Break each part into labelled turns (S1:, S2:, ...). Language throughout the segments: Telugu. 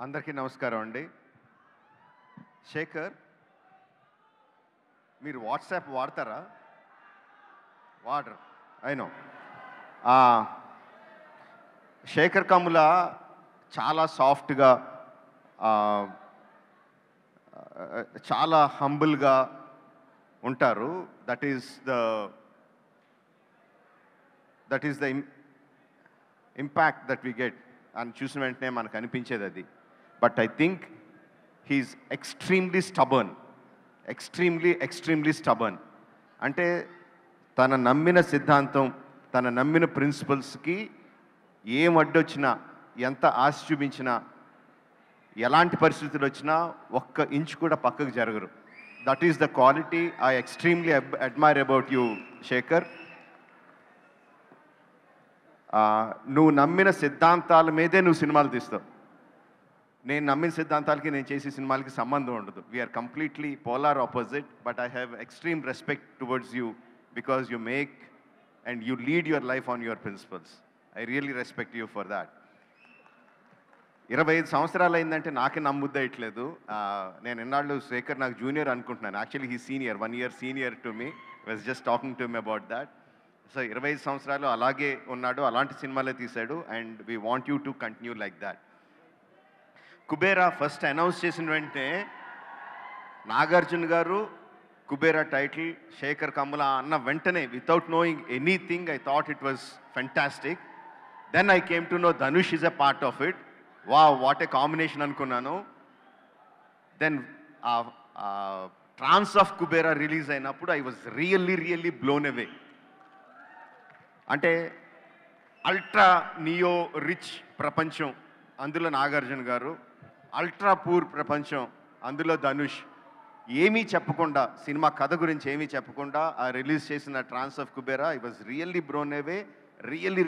S1: అందరికీ నమస్కారం అండి. శేఖర్, మీరు వాట్సాప్ వాడతారా? వాడరు, ఐ నో. శేఖర్ కమ్ముల చాలా సాఫ్ట్గా, చాలా హంబుల్గా ఉంటారు. That is the impact that we get అని చూసిన వెంటనే మనకు అనిపించేది అది. But I think he is extremely stubborn. అంటే తన నమ్మిన సిద్ధాంతం, తన నమ్మిన ప్రిన్సిపల్స్కి ఏం అడ్డొచ్చినా, ఎంత ఆశ చూపించినా, ఎలాంటి పరిస్థితులు వచ్చినా ఒక్క ఇంచు కూడా పక్కకు జరగరు. That is the quality I extremely admire about you Shekhar. నువ్వు నమ్మిన సిద్ధాంతాల మీదే నువ్వు సినిమాలు తీస్తావు. నేను నమ్మిన సిద్ధాంతాలకి, నేను చేసే సినిమాలకి సంబంధం ఉండదు. We are completely polar opposite. But I have extreme respect towards you because you make and you lead your life on your principles. I really respect you for that. 25 సంవత్సరాలు అయిందంటే నాకే నమ్ముద్దయట్లేదు. నేను ఎన్నాళ్ళు శేఖర్ నాకు జూనియర్ అనుకుంటున్నాను. Actually he senior, 1 year senior to me. Was just talking to me about that. So 25 సంవత్సరాలు అలాగే ఉన్నాడు, అలాంటి సినిమాలే తీశాడు. And we want you to continue like that. Kubera first announce చేసిన వెంటనే నాగార్జున గారు కుబేరా టైటిల్ శేఖర్ కమ్ముల అన్న వెంటనే, without knowing anything, I thought it was fantastic. Then I came to know Dhanush is a part of it. What a combination అనుకున్నాను. Then trance of Kubera release అయినప్పుడు I was really blown away. అంటే అల్ట్రా నియో రిచ్ ప్రపంచం, అందులో నాగార్జున గారు. అల్ట్రా పూర్ ప్రపంచం, అందులో ధనుష్. ఏమీ చెప్పకుండా, సినిమా కథ గురించి ఏమీ చెప్పకుండా ఆ రిలీజ్ చేసిన trance of Kubera, I was really blown away. Really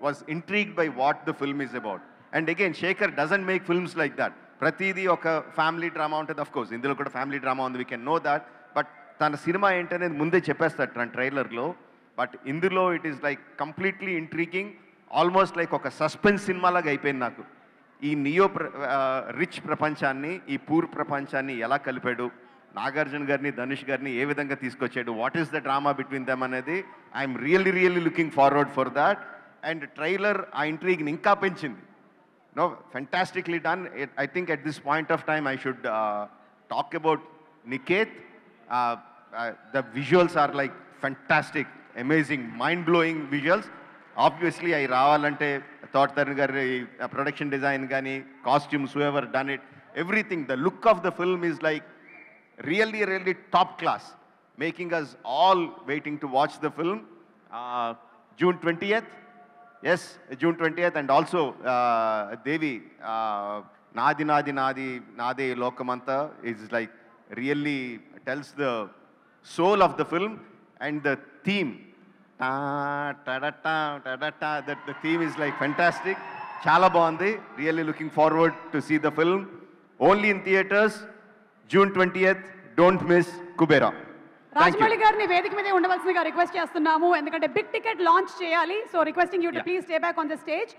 S1: was intrigued by what the film is about. And again Shekhar doesn't make films like that. ప్రతిదీ ఒక ఫ్యామిలీ డ్రామా ఉంటుంది. ఆఫ్ కోర్స్ ఇందులో కూడా ఫ్యామిలీ డ్రామా ఉంది, we can know that. But తన సినిమా ఏంటనేది ముందే చెప్పేస్తాడు తన ట్రైలర్లో. బట్ ఇందులో it is like completely intriguing, almost like ఒక సస్పెన్స్ సినిమాలాగా అయిపోయింది నాకు. ఈ నియో రిచ్ ప్రపంచాన్ని, ఈ పూర్ ప్రపంచాన్ని ఎలా కలిపాడు, నాగార్జున గారిని, ధనుష్ గారిని ఏ విధంగా తీసుకొచ్చాడు, what is the drama between them అనేది I'm really looking forward for that. And trailer ఆ ఇంట్రీగ్ని ఇంకా పెంచింది. No, fantastically done. I think at this point of time I should talk about Niketh. The visuals are like fantastic, amazing, mind blowing visuals. Obviously అవి రావాలంటే తోట తరుణ్ గారి ప్రొడక్షన్ డిజైన్ కానీ, costumes, whoever done it, everything, the look of the film is like really top class, making us all waiting to watch the film. June 20th, yes, June 20th. And also Devi, Nadi Nade Lokamanta is like really tells the soul of the film. And the theme, that the theme is like fantastic. Chala bagundi. Really looking forward to see the film. Only in theaters, June 20th. Don't miss Kubera.
S2: Rajamouli గారిని వేదిక మీద ఉండవలసిందిగా రిక్వెస్ట్ చేస్తున్నాము, ఎందుకంటే బిగ్ టికెట్ లాంచ్ చేయాలి. So requesting you to please stay back on the stage.